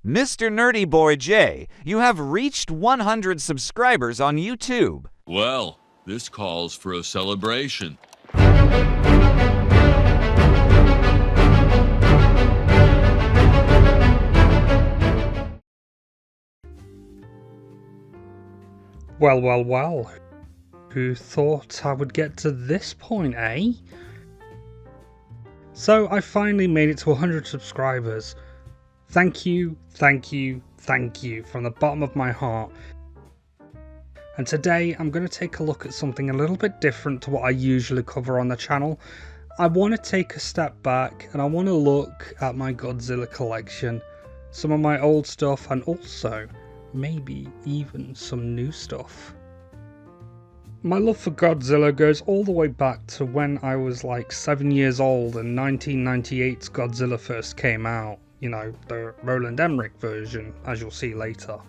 Mr. Nerdy Boy J, you have reached 100 subscribers on YouTube. Well, this calls for a celebration. Well. Who thought I would get to this point, eh? So I finally made it to 100 subscribers. Thank you from the bottom of my heart. And today I'm going to take a look at something a little bit different to what I usually cover on the channel. I want to take a step back and I want to look at my Godzilla collection, some of my old stuff, and also maybe even some new stuff. My love for Godzilla goes all the way back to when I was like 7 years old and 1998's Godzilla first came out. You know, the Roland Emmerich version, as you'll see later.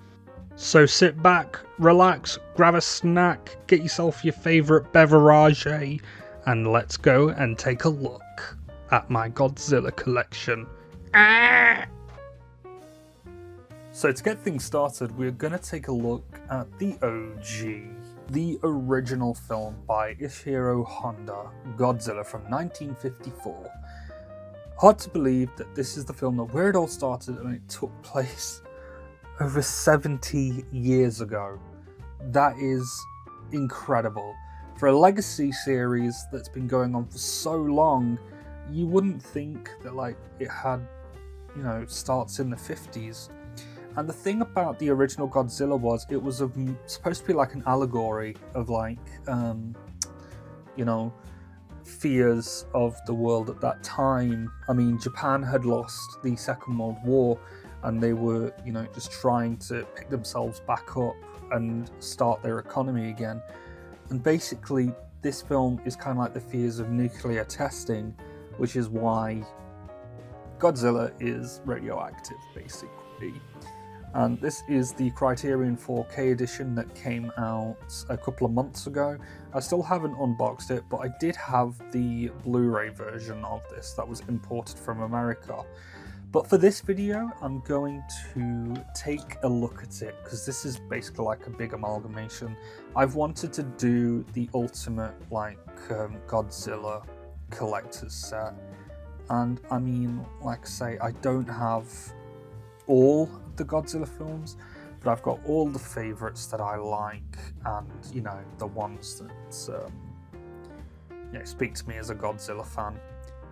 So sit back, relax, grab a snack, get yourself your favourite beverage, and let's go and take a look at my Godzilla collection. So to get things started, we're going to take a look at the OG. The original film by Ishiro Honda, Godzilla from 1954. Hard to believe that this is the film where it all started and it took place over 70 years ago. That is incredible. For a legacy series that's been going on for so long, you wouldn't think that it had, starts in the 50s. And the thing about the original Godzilla was it was supposed to be like an allegory of fears of the world at that time. I mean, Japan had lost the Second World War and they were, just trying to pick themselves back up and start their economy again. And basically, this film is kind of like the fears of nuclear testing, which is why Godzilla is radioactive, basically. And this is the Criterion 4K edition that came out a couple of months ago. I still haven't unboxed it, but I did have the Blu-ray version of this that was imported from America. But for this video, I'm going to take a look at it, because this is basically like a big amalgamation. I've wanted to do the ultimate Godzilla collector's set. And I mean, like I say, I don't have all of the Godzilla films, but I've got all the favourites that I like, and the ones that speak to me as a Godzilla fan.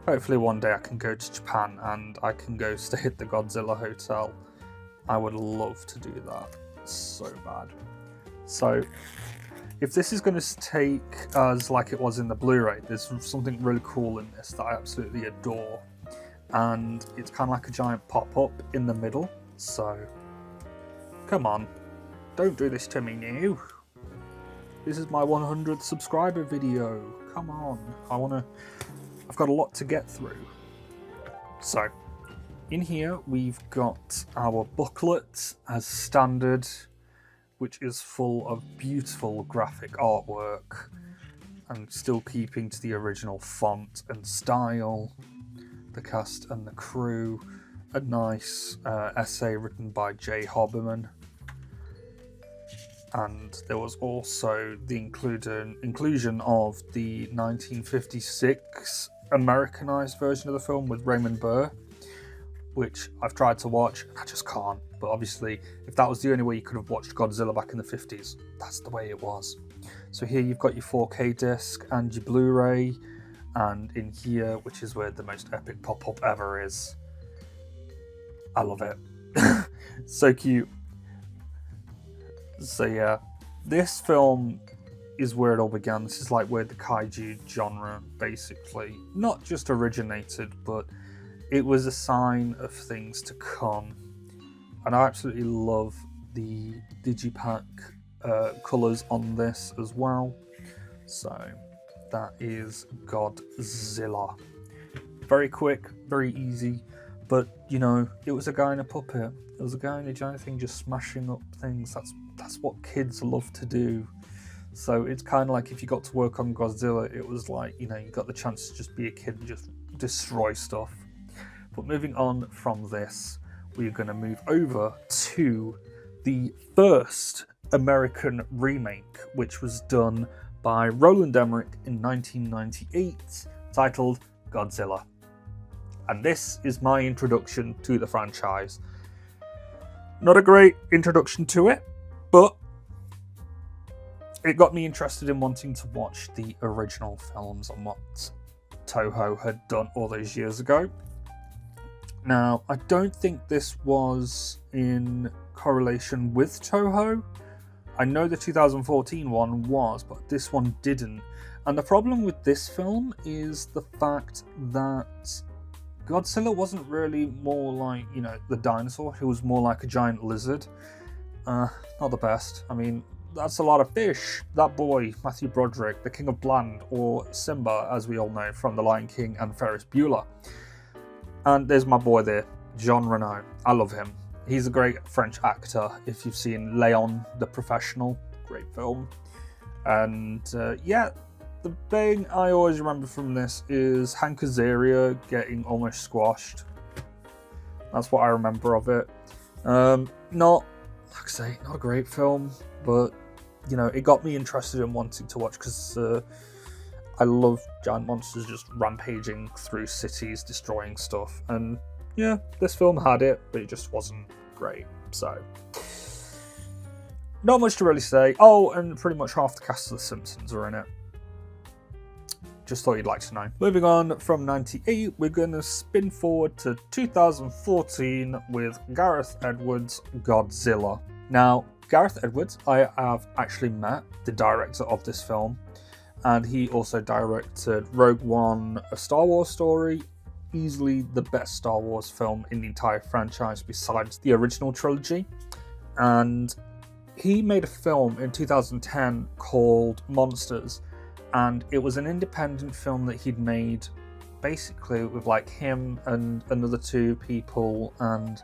Hopefully one day I can go to Japan and I can go stay at the Godzilla Hotel. I would love to do that so bad. So if this is going to take us like it was in the Blu-ray, there's something really cool in this that I absolutely adore. And it's kind of like a giant pop-up in the middle, so come on, don't do this to me now. This is my 100th subscriber video, come on, I've got a lot to get through. So, in here we've got our booklet as standard, which is full of beautiful graphic artwork, and still keeping to the original font and style. The cast and the crew, a nice essay written by J. Hoberman, and there was also the inclusion of the 1956 Americanized version of the film with Raymond Burr, which I've tried to watch and I just can't. But obviously, if that was the only way you could have watched Godzilla back in the 50s, that's the way it was. So here you've got your 4K disc and your Blu-ray. And in here, which is where the most epic pop-up ever is. I love it. So cute. So yeah, this film is where it all began. This is like where the kaiju genre basically not just originated, but it was a sign of things to come. And I absolutely love the Digipack colours on this as well. So that is Godzilla. Very quick, very easy, but it was a guy in a puppet. It was a guy in a giant thing just smashing up things. That's what kids love to do. So it's kind of like if you got to work on Godzilla, it was like, you got the chance to just be a kid and just destroy stuff. But moving on from this, we're going to move over to the first American remake, which was done by Roland Emmerich in 1998, titled Godzilla. And this is my introduction to the franchise. Not a great introduction to it, but it got me interested in wanting to watch the original films and what Toho had done all those years ago. Now, I don't think this was in correlation with Toho. I know the 2014 one was, but this one didn't. And the problem with this film is the fact that Godzilla wasn't really more like, the dinosaur. He was more like a giant lizard. Not the best. I mean, that's a lot of fish. That boy, Matthew Broderick, the King of Bland, or Simba, as we all know from The Lion King and Ferris Bueller. And there's my boy there, Jean Reno. I love him. He's a great French actor. If you've seen Léon the Professional, great film. And the thing I always remember from this is Hank Azaria getting almost squashed. That's what I remember of it. Not a great film, but it got me interested in wanting to watch because I love giant monsters just rampaging through cities, destroying stuff. And yeah, this film had it, but it just wasn't great. So, not much to really say. Oh, and pretty much half the cast of The Simpsons are in it. Just thought you'd like to know. Moving on from 98, we're going to spin forward to 2014 with Gareth Edwards' Godzilla. Now, Gareth Edwards, I have actually met the director of this film, and he also directed Rogue One, A Star Wars Story, easily the best Star Wars film in the entire franchise besides the original trilogy. And he made a film in 2010 called Monsters, and it was an independent film that he'd made basically with him and another two people and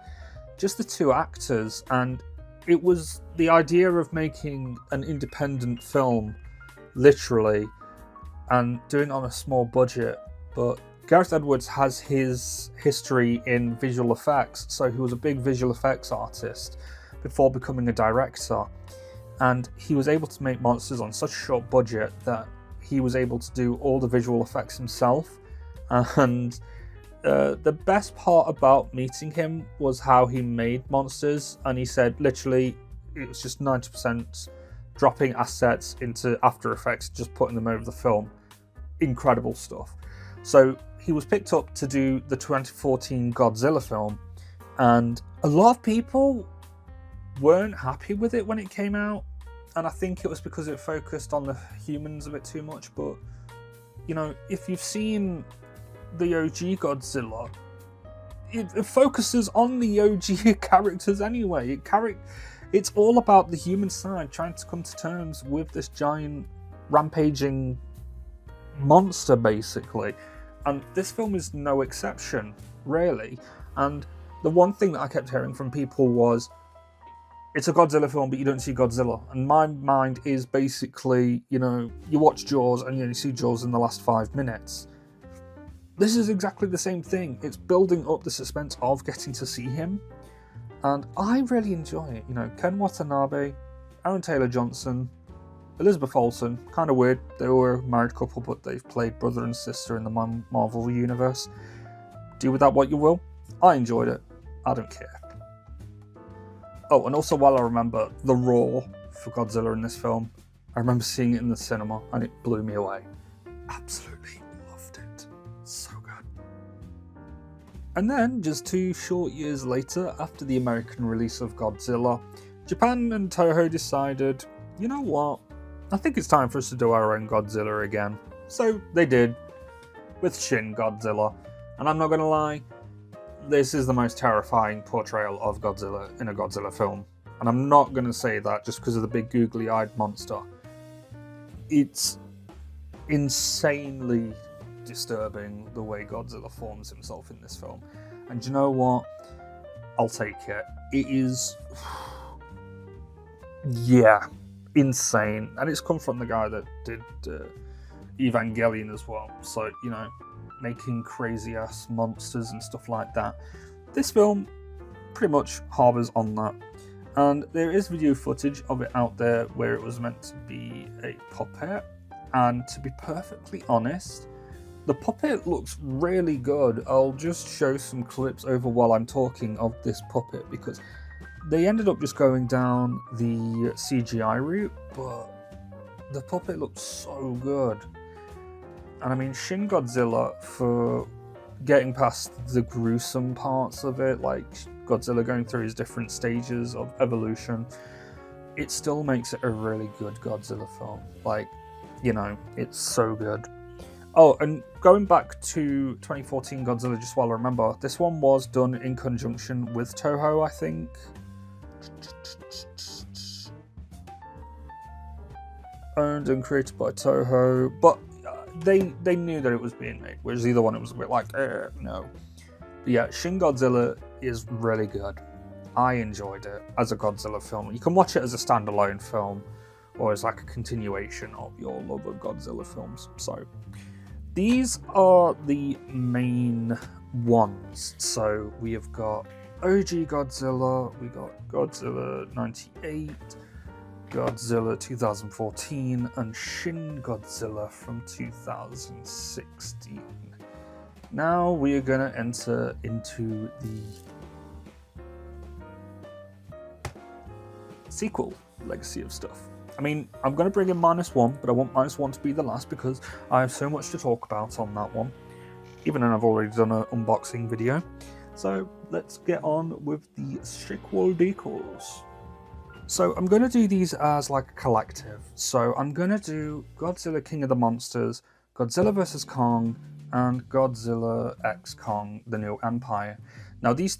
just the two actors. And it was the idea of making an independent film, literally, and doing it on a small budget. But Gareth Edwards has his history in visual effects, so he was a big visual effects artist before becoming a director. And he was able to make Monsters on such a short budget that he was able to do all the visual effects himself. And the best part about meeting him was how he made Monsters. And he said literally it was just 90% dropping assets into After Effects, just putting them over the film. Incredible stuff. So he was picked up to do the 2014 Godzilla film, and a lot of people weren't happy with it when it came out. And I think it was because it focused on the humans a bit too much. But, if you've seen the OG Godzilla, it focuses on the OG characters anyway. It's all about the human side trying to come to terms with this giant rampaging monster, basically. And this film is no exception, really. And the one thing that I kept hearing from people was, it's a Godzilla film, but you don't see Godzilla. And my mind is basically, you watch Jaws and you only see Jaws in the last 5 minutes. This is exactly the same thing. It's building up the suspense of getting to see him. And I really enjoy it. Ken Watanabe, Aaron Taylor-Johnson, Elizabeth Olsen, kind of weird. They were a married couple, but they've played brother and sister in the Marvel universe. Do with that what you will. I enjoyed it. I don't care. Oh, and also while I remember the roar for Godzilla in this film, I remember seeing it in the cinema and it blew me away. Absolutely loved it. So good. And then, just 2 short years later, after the American release of Godzilla, Japan and Toho decided, you know what, I think it's time for us to do our own Godzilla again. So they did, with Shin Godzilla. And I'm not going to lie, this is the most terrifying portrayal of Godzilla in a Godzilla film. And I'm not going to say that just because of the big googly-eyed monster. It's insanely disturbing the way Godzilla forms himself in this film. And you know what? I'll take it. It is... yeah, insane. And it's come from the guy that did Evangelion as well. So, making crazy-ass monsters and stuff like that. This film pretty much harbours on that. And there is video footage of it out there where it was meant to be a puppet. And to be perfectly honest, the puppet looks really good. I'll just show some clips over while I'm talking of this puppet, because they ended up just going down the CGI route, but the puppet looks so good. And I mean, Shin Godzilla, for getting past the gruesome parts of it, like Godzilla going through his different stages of evolution, it still makes it a really good Godzilla film. Like, you know, it's so good. Oh, and going back to 2014 Godzilla, just while I remember, this one was done in conjunction with Toho, I think. Owned and created by Toho, but they knew that it was being made, whereas the other one, it was a bit like, no. But yeah, Shin Godzilla is really good. I enjoyed it as a Godzilla film. You can watch it as a standalone film, or as like a continuation of your love of Godzilla films. So these are the main ones. So we have got OG Godzilla, we got Godzilla 98, Godzilla 2014, and Shin Godzilla from 2016. Now we are going to enter into the sequel legacy of stuff. I mean, I'm going to bring in -1, but I want -1 to be the last because I have so much to talk about on that one, even though I've already done an unboxing video. So let's get on with the sequel decals. So I'm going to do these as like a collective. So I'm going to do Godzilla King of the Monsters, Godzilla vs. Kong, and Godzilla x Kong: The New Empire. Now these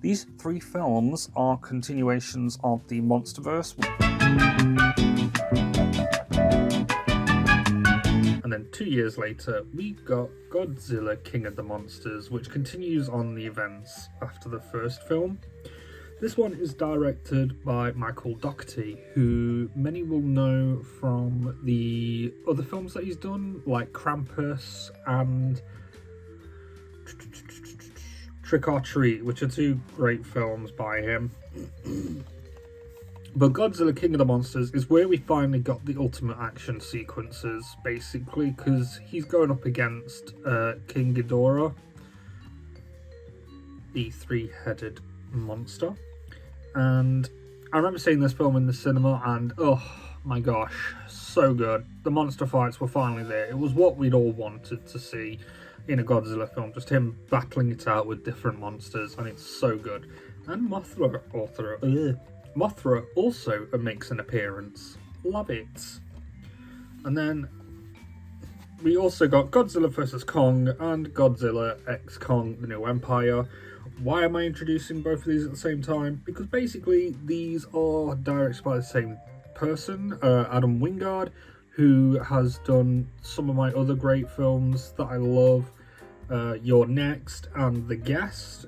these three films are continuations of the Monsterverse. And then 2 years later, we got Godzilla King of the Monsters, which continues on the events after the first film. This one is directed by Michael Dougherty, who many will know from the other films that he's done, like Krampus and Trick or Treat, which are two great films by him. But Godzilla King of the Monsters is where we finally got the ultimate action sequences, basically, because he's going up against King Ghidorah, the three-headed monster. And I remember seeing this film in the cinema, and oh my gosh, so good. The monster fights were finally there. It was what we'd all wanted to see in a Godzilla film, just him battling it out with different monsters, and it's so good. And Mothra also makes an appearance. Love it. And then we also got Godzilla vs. Kong and Godzilla x Kong: The New Empire. Why am I introducing both of these at the same time? Because basically these are directed by the same person, Adam Wingard, who has done some of my other great films that I love, You're Next and The Guest.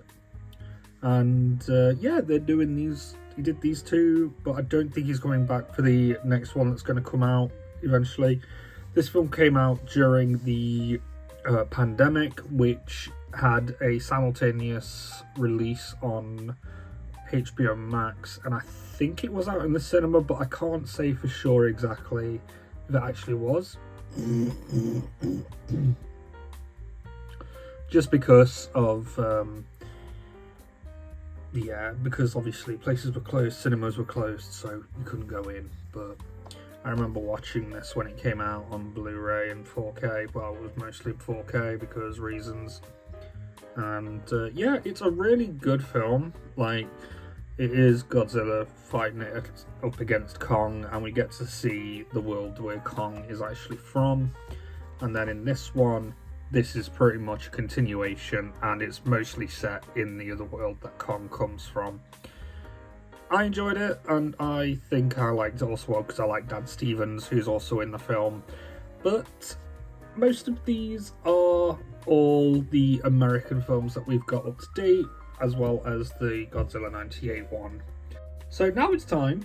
And yeah, they're doing these. He did these two, but I don't think he's going back for the next one that's going to come out eventually. This film came out during the pandemic, which had a simultaneous release on HBO Max, and I think it was out in the cinema, but I can't say for sure exactly if it actually was. Just because of because obviously places were closed, cinemas were closed, so you couldn't go in. But I remember watching this when it came out on Blu-ray and 4K. Well, it was mostly 4K because reasons. And yeah, it's a really good film. Like, it is Godzilla fighting it up against Kong, and we get to see the world where Kong is actually from. And then in this one, this is pretty much a continuation, and it's mostly set in the other world that Kong comes from. I enjoyed it, and I think I liked it also because I like Dan Stevens, who's also in the film. But most of these are all the American films that we've got up to date, as well as the Godzilla 98 one. So now it's time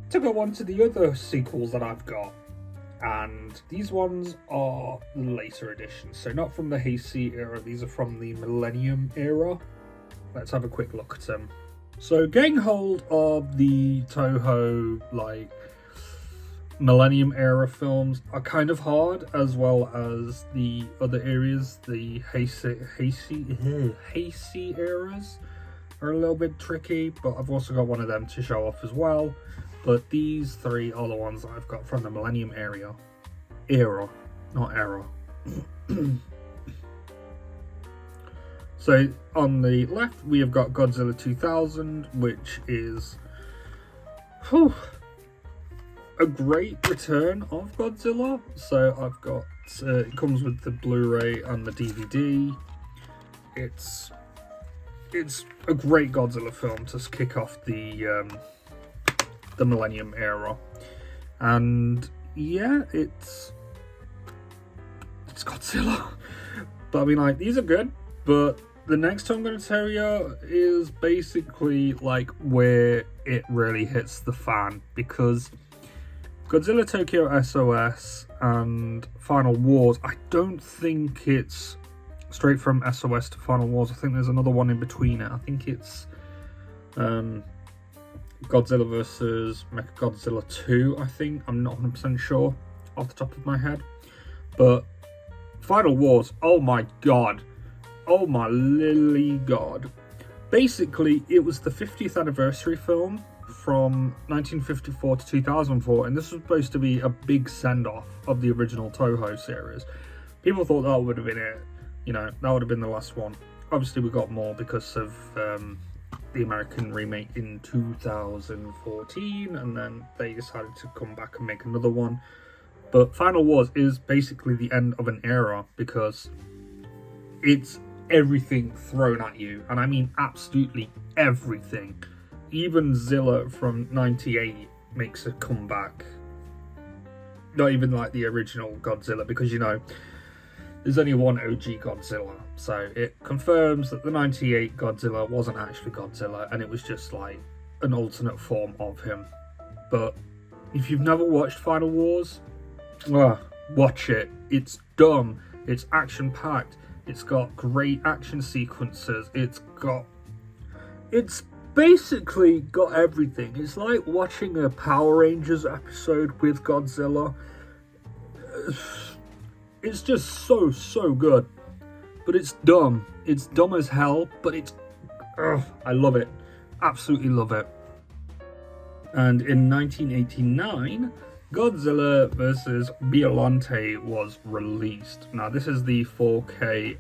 to go on to the other sequels that I've got. And these ones are later editions, so not from the Heisei era, these are from the Millennium era. let's have a quick look at them. So getting hold of the Toho like Millennium era films are kind of hard, as well as the other areas. The Heisei eras are a little bit tricky, but I've also got one of them to show off as well. But these three are the ones that I've got from the Millennium era, not era. So on the left we have got Godzilla 2000, which is a great return of Godzilla. So I've got it comes with the Blu-ray and the DVD. It's a great Godzilla film to kick off the Millennium era, and yeah, it's Godzilla. But I mean, like, these are good, but the next two I'm going to tell you is basically like where it really hits the fan, because Godzilla Tokyo SOS and Final Wars, I don't think it's straight from SOS to Final Wars. I think there's another one in between it. I think it's Godzilla vs. Mechagodzilla 2, I think. I'm not 100% sure off the top of my head. But Final Wars, oh my god. Oh my lily god. Basically, it was the 50th anniversary film from 1954 to 2004, and this was supposed to be a big send-off of the original Toho series. People thought that would have been it. You know, that would have been the last one. Obviously, we got more because of the American remake in 2014, and then they decided to come back and make another one. But Final Wars is basically the end of an era, because it's everything thrown at you, and I mean absolutely everything. Even Zilla from 98 makes a comeback. Not even like the original Godzilla, because, you know, there's only one OG Godzilla, so it confirms that the 98 Godzilla wasn't actually Godzilla, and it was just like an alternate form of him. But if you've never watched Final Wars, watch it. It's dumb, it's action-packed, it's got great action sequences, it's basically got everything. It's like watching a Power Rangers episode with Godzilla. It's just so good. But it's dumb. It's dumb as hell, but I love it. Absolutely love it. And in 1989, Godzilla vs. Biollante was released. Now, this is the 4K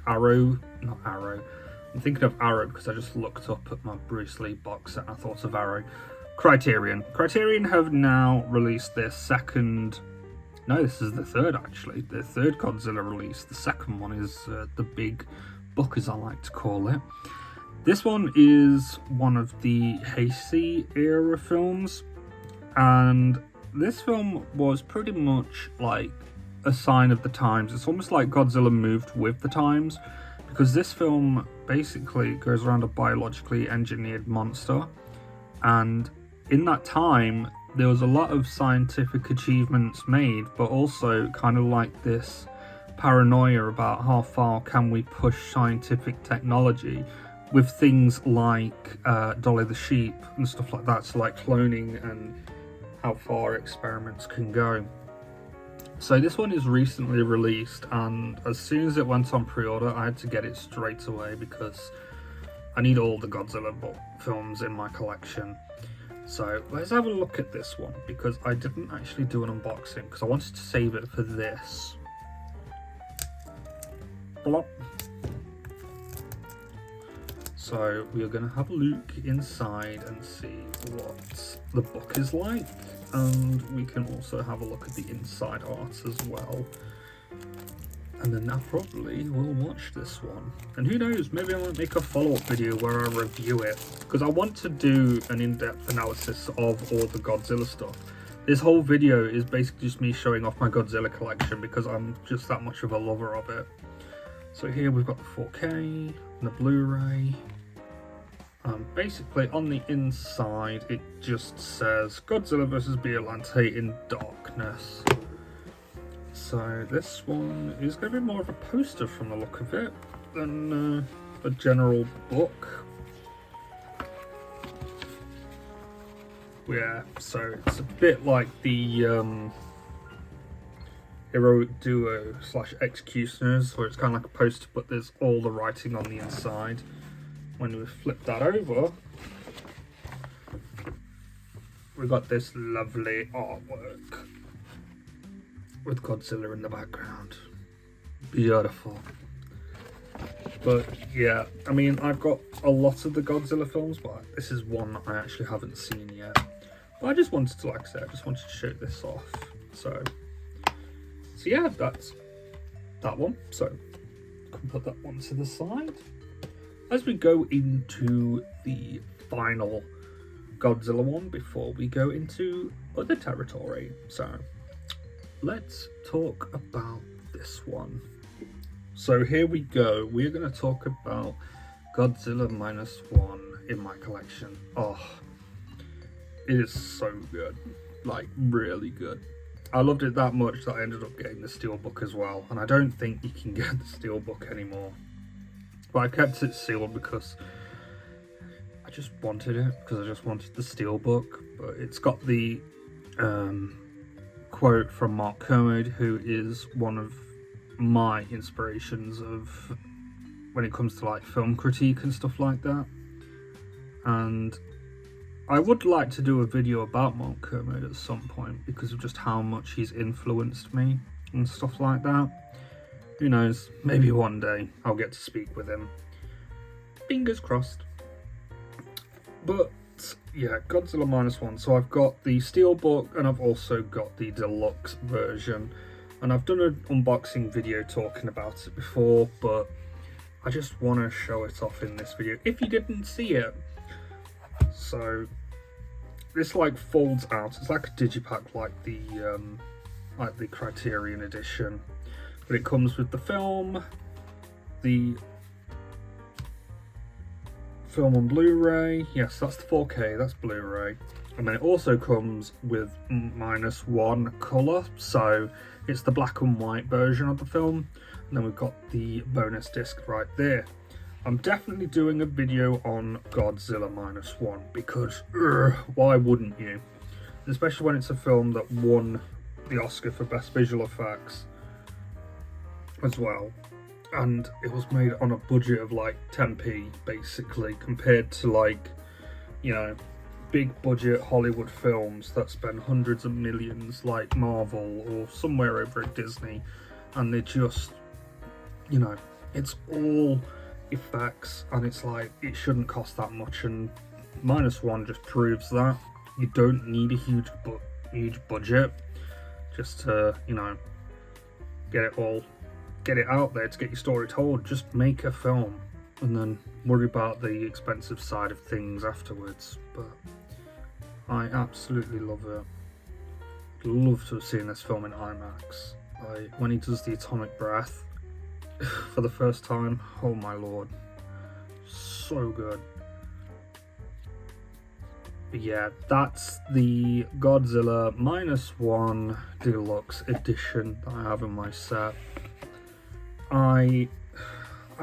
not Arrow. I'm thinking of Arrow because I just looked up at my Bruce Lee box set and I thought of Arrow. Criterion. Criterion have now released their second... No, this is the third, actually. Their third Godzilla release. The second one is the big book, as I like to call it. This one is one of the Heisei era films. And this film was pretty much like a sign of the times. It's almost like Godzilla moved with the times, because this film basically goes around a biologically engineered monster, and in that time there was a lot of scientific achievements made, but also kind of like this paranoia about how far can we push scientific technology with things like Dolly the sheep and stuff like that, so like cloning and how far experiments can go. So this one is recently released, and as soon as it went on pre-order, I had to get it straight away because I need all the Godzilla films in my collection. So let's have a look at this one, because I didn't actually do an unboxing because I wanted to save it for this. Blop. So we are going to have a look inside and see what the book is like. And we can also have a look at the inside art as well. And then I probably will watch this one. And who knows, maybe I might make a follow-up video where I review it. Because I want to do an in-depth analysis of all the Godzilla stuff. This whole video is basically just me showing off my Godzilla collection because I'm just that much of a lover of it. So here we've got the 4K and the Blu-ray. Basically on the inside it just says Godzilla vs. Biollante in darkness. So this one is going to be more of a poster from the look of it than a general book. Yeah, so it's a bit like the heroic duo / executioners, where it's kind of like a poster, but there's all the writing on the inside. When we flip that over, we got this lovely artwork with Godzilla in the background. Beautiful. But yeah, I mean, I've got a lot of the Godzilla films, but this is one that I actually haven't seen yet. But I just wanted to, like I said, I just wanted to show this off. So yeah, that's that one. So I can put that one to the side. As we go into the final Godzilla one before we go into other territory. So let's talk about this one. So here we go. We're going to talk about Godzilla -1 in my collection. Oh, it is so good. Like, really good. I loved it that much that I ended up getting the steelbook as well. And I don't think you can get the steelbook anymore. But I kept it sealed because I just wanted it. Because I just wanted the steelbook. But it's got the quote from Mark Kermode, who is one of my inspirations of when it comes to like film critique and stuff like that. And I would like to do a video about Mark Kermode at some point because of just how much he's influenced me and stuff like that. Who knows, maybe one day I'll get to speak with him. Fingers crossed. But yeah, Godzilla -1. So I've got the steelbook and I've also got the deluxe version. And I've done an unboxing video talking about it before, but I just want to show it off in this video if you didn't see it. So this like folds out. It's like a digipack, like the Criterion edition, but it comes with the film on Blu-ray. Yes, that's the 4K. That's Blu-ray. And then it also comes with -1 colour, so it's the black and white version of the film. And then we've got the bonus disc right there. I'm definitely doing a video on Godzilla -1 because why wouldn't you? Especially when it's a film that won the Oscar for Best Visual Effects as well. And it was made on a budget of like 10p basically, compared to like, you know, big budget Hollywood films that spend hundreds of millions like Marvel or somewhere over at Disney, and they just, you know, it's all effects and it's like it shouldn't cost that much. And -1 just proves that you don't need a huge budget just to, you know, get it out there to get your story told. Just make a film and then worry about the expensive side of things afterwards. But I absolutely love it. I'd love to have seen this film in IMAX. Like when he does the atomic breath for the first time, oh my lord, so good. But yeah, that's the Godzilla -1 Deluxe Edition that I have in my set. I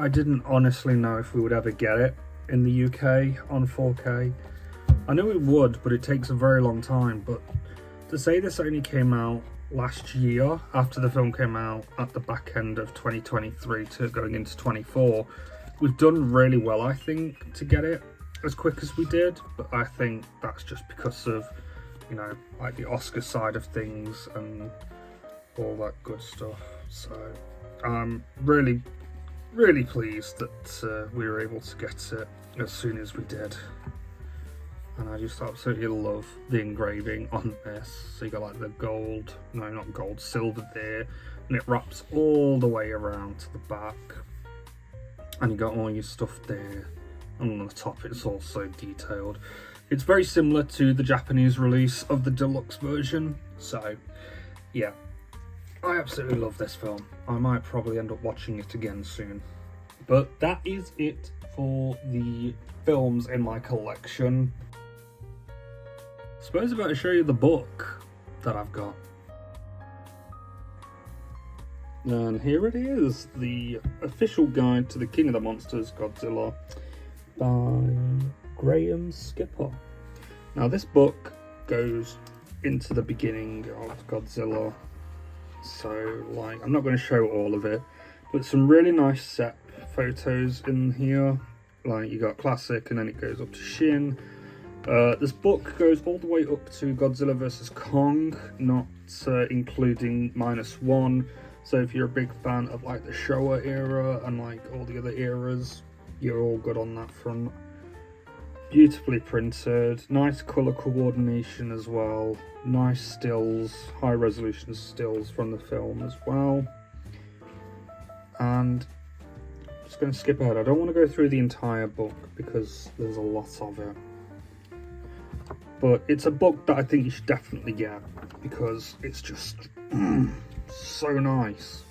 didn't honestly know if we would ever get it in the UK on 4K. I knew it would, but it takes a very long time. But to say this only came out last year, after the film came out at the back end of 2023 to going into 24, we've done really well, I think, to get it as quick as we did. But I think that's just because of, you know, like the Oscar side of things and all that good stuff. So I'm really pleased that we were able to get it as soon as we did. And I just absolutely love the engraving on this. So you got like the gold, no, not gold, silver there, and it wraps all the way around to the back. And you got all your stuff there. And on the top it's also detailed. It's very similar to the Japanese release of the deluxe version. So yeah, I absolutely love this film. I might probably end up watching it again soon. But that is it for the films in my collection. I suppose I'm about to show you the book that I've got. And here it is, the official guide to the King of the Monsters, Godzilla, by Graham Skipper. Now this book goes into the beginning of Godzilla. So, like, I'm not going to show all of it, but some really nice set photos in here. Like, you got classic, and then it goes up to Shin. This book goes all the way up to Godzilla vs. Kong, not including -1. So if you're a big fan of like the Showa era and like all the other eras, you're all good on that front. Beautifully printed, nice colour coordination as well, nice stills, high resolution stills from the film as well. And I'm just going to skip ahead. I don't want to go through the entire book because there's a lot of it. But it's a book that I think you should definitely get because it's just so nice.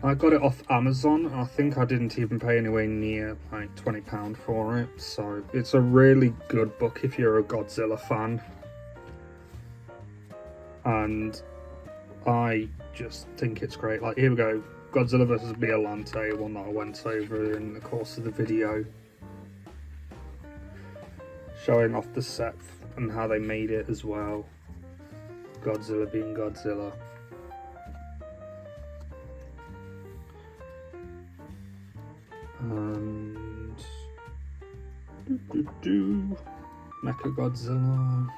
I got it off Amazon, and I think I didn't even pay anywhere near like £20 for it. So it's a really good book if you're a Godzilla fan. And I just think it's great. Like, here we go. Godzilla vs. Biollante, one that I went over in the course of the video. Showing off the set and how they made it as well. Godzilla being Godzilla. And Mechagodzilla.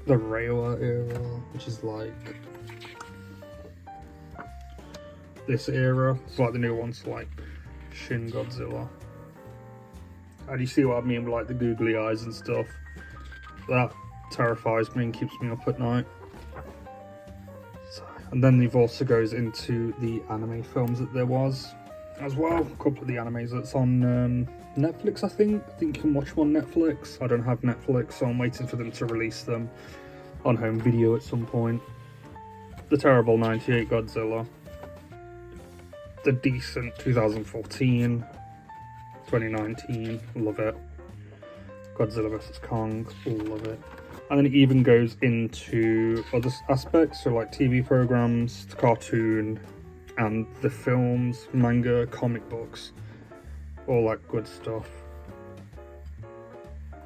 The Reiwa era, which is like this era. It's like the new ones, like Shin Godzilla. And you see what I mean with like the googly eyes and stuff. That terrifies me and keeps me up at night. So, and then you've also goes into the anime films that there was as well. A couple of the animes that's on Netflix, I think. I think you can watch them on Netflix. I don't have Netflix, so I'm waiting for them to release them on home video at some point. The terrible 98 Godzilla. The decent 2014. 2019, love it. Godzilla vs. Kong, love it. And then it even goes into other aspects, so like TV programs, the cartoon, and the films, manga, comic books, all that good stuff.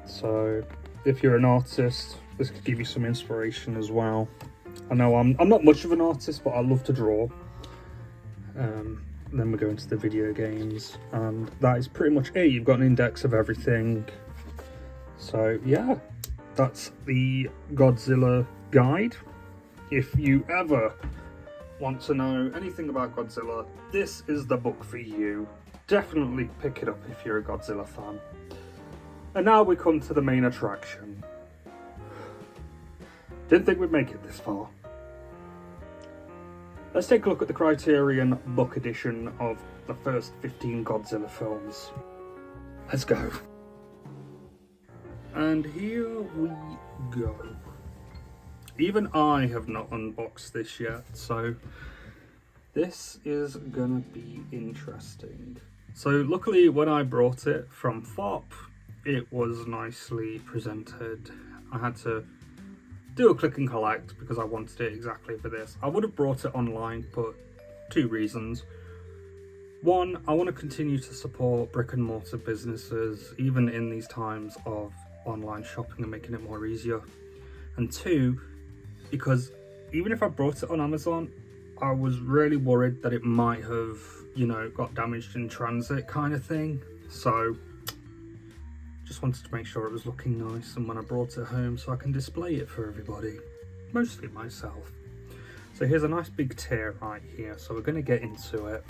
So if you're an artist, this could give you some inspiration as well. I know I'm not much of an artist, but I love to draw. Then we go into the video games, and that is pretty much it. You've got an index of everything. So yeah, that's the Godzilla guide. If you ever want to know anything about Godzilla, this is the book for you. Definitely pick it up if you're a Godzilla fan. And now we come to the main attraction. Didn't think we'd make it this far. Let's take a look at the Criterion book edition of the first 15 Godzilla films. Let's go. And here we go. Even I have not unboxed this yet, so this is gonna be interesting. So luckily when I brought it from FOP, it was nicely presented. I had to do a click and collect because I wanted it exactly for this. I would have brought it online, but two reasons. One, I want to continue to support brick and mortar businesses, even in these times of online shopping and making it more easier. And two, because even if I brought it on Amazon, I was really worried that it might have, you know, got damaged in transit kind of thing. So just wanted to make sure it was looking nice, and when I brought it home so I can display it for everybody, mostly myself. So here's a nice big tear right here, so we're going to get into it.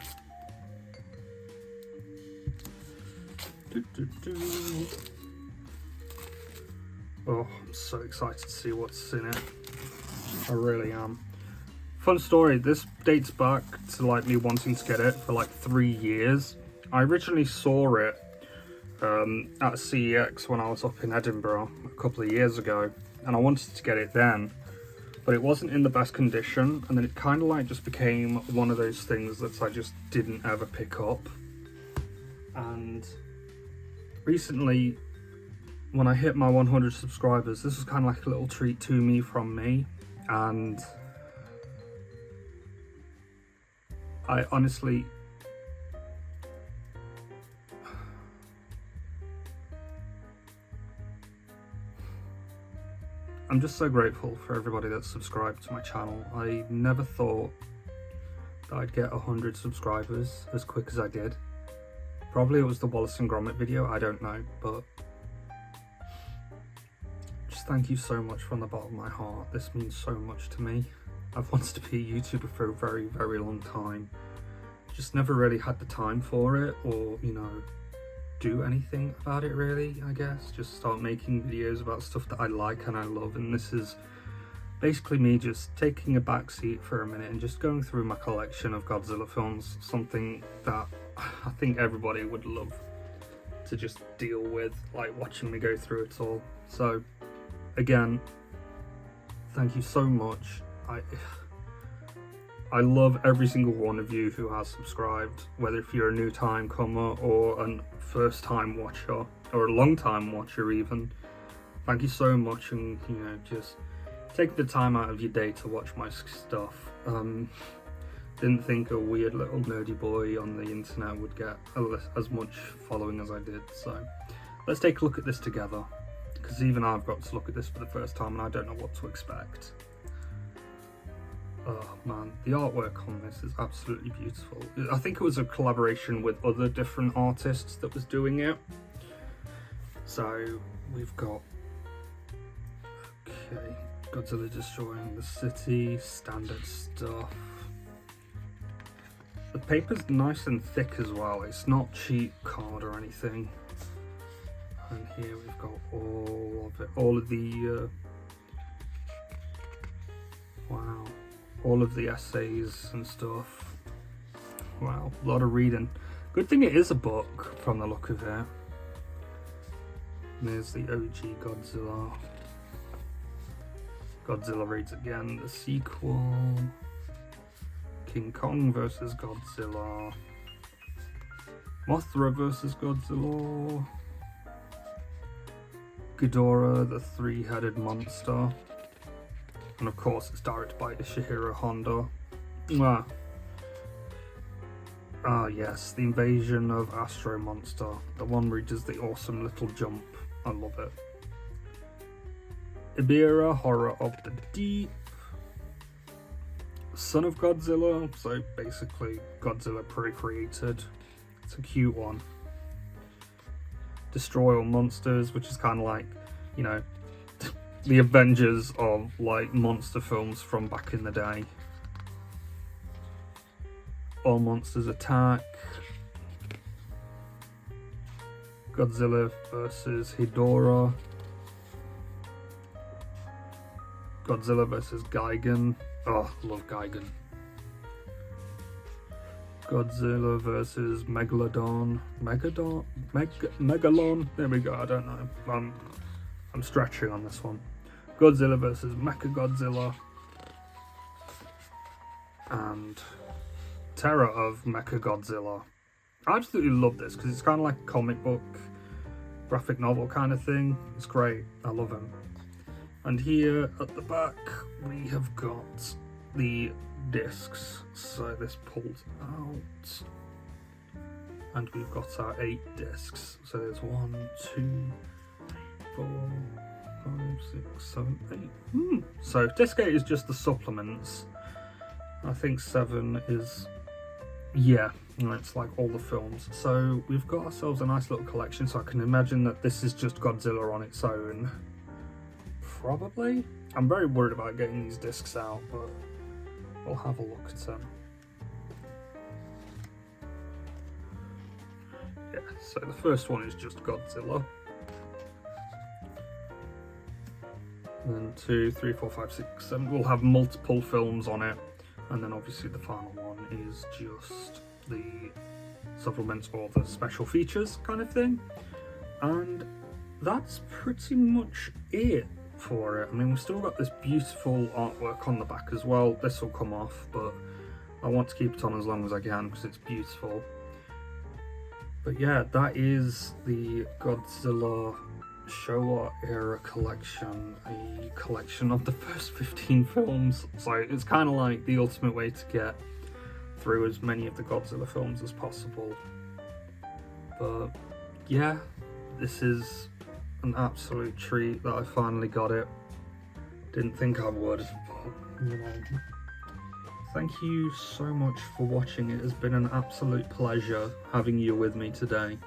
Oh, I'm so excited to see what's in it. I really am. Fun story, this dates back to like me wanting to get it for like 3 years. I originally saw it at CEX when I was up in Edinburgh a couple of years ago, and I wanted to get it then, but it wasn't in the best condition, and then it kind of like just became one of those things that I just didn't ever pick up. And recently, when I hit my 100 subscribers, this was kind of like a little treat to me from me, and I honestly I'm just so grateful for everybody that's subscribed to my channel. I never thought that I'd get 100 subscribers as quick as I did. Probably it was the Wallace and Gromit video, I don't know, but just thank you so much from the bottom of my heart. This means so much to me. I've wanted to be a YouTuber for a very, very long time. Just never really had the time for it, or, you know, do anything about it really, I guess. Just start making videos about stuff that I like and I love, and this is basically me just taking a back seat for a minute and just going through my collection of Godzilla films, something that I think everybody would love to just deal with, like watching me go through it all. So again, thank you so much. I love every single one of you who has subscribed, whether if you're a new time comer or a first time watcher or a long time watcher even. Thank you so much, and you know, just take the time out of your day to watch my stuff. Didn't think a weird little nerdy boy on the internet would get as much following as I did, so let's take a look at this together, because even I've got to look at this for the first time and I don't know what to expect. Oh man, the artwork on this is absolutely beautiful. I think it was a collaboration with other different artists that was doing it. So we've got, okay, Godzilla destroying the city, standard stuff. The paper's nice and thick as well, it's not cheap card or anything. And here we've got all of it, all of the, wow. All of the essays and stuff. Wow, a lot of reading. Good thing it is a book from the look of it. And there's the OG Godzilla. Godzilla Raids Again, the sequel. King Kong versus Godzilla. Mothra versus Godzilla. Ghidorah, the three-headed monster. And of course it's directed by Ishihiro Honda. Yes, the invasion of Astro Monster. The one where he does the awesome little jump. I love it. Ibira, Horror of the Deep. Son of Godzilla. So basically Godzilla pre-created. It's a cute one. Destroy All Monsters, which is kind of like, you know, the Avengers of like monster films from back in the day. All Monsters Attack. Godzilla versus Ghidorah. Godzilla versus Gigan. Oh, love Gigan. Godzilla versus Megalodon. Megalon? There we go, I don't know. I'm stretching on this one. Godzilla versus Mechagodzilla. And Terror of Mechagodzilla. I absolutely love this because it's kind of like a comic book, graphic novel kind of thing. It's great. I love him. And here at the back we have got the discs. So this pulls out. And we've got our 8 discs. So there's 1, 2, 4, 5, 6, 7, 8. So disc 8 is just the supplements. I think 7 is, yeah, it's like all the films. So we've got ourselves a nice little collection. So I can imagine that this is just Godzilla on its own. Probably. I'm very worried about getting these discs out, but we'll have a look at them. Yeah, so the first one is just Godzilla. Then 2, 3, 4, 5, 6, 7. We'll have multiple films on it. And then obviously the final one is just the supplements or the special features kind of thing. And that's pretty much it for it. I mean, we've still got this beautiful artwork on the back as well. This will come off, but I want to keep it on as long as I can because it's beautiful. But yeah, that is the Godzilla Showa era collection, a collection of the first 15 films. So it's kind of like the ultimate way to get through as many of the Godzilla films as possible. But yeah, this is an absolute treat that I finally got it. Didn't think I would, but, you know. Thank you so much for watching. It has been an absolute pleasure having you with me today.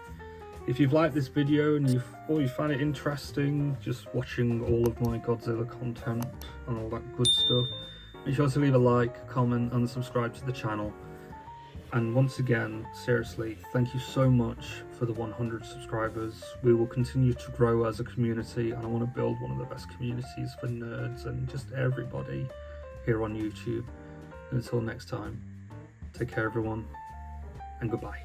If you've liked this video and you found it interesting, just watching all of my Godzilla content and all that good stuff, make sure to leave a like, comment and subscribe to the channel. And once again, seriously, thank you so much for the 100 subscribers. We will continue to grow as a community, and I want to build one of the best communities for nerds and just everybody here on YouTube. Until next time, take care everyone, and goodbye.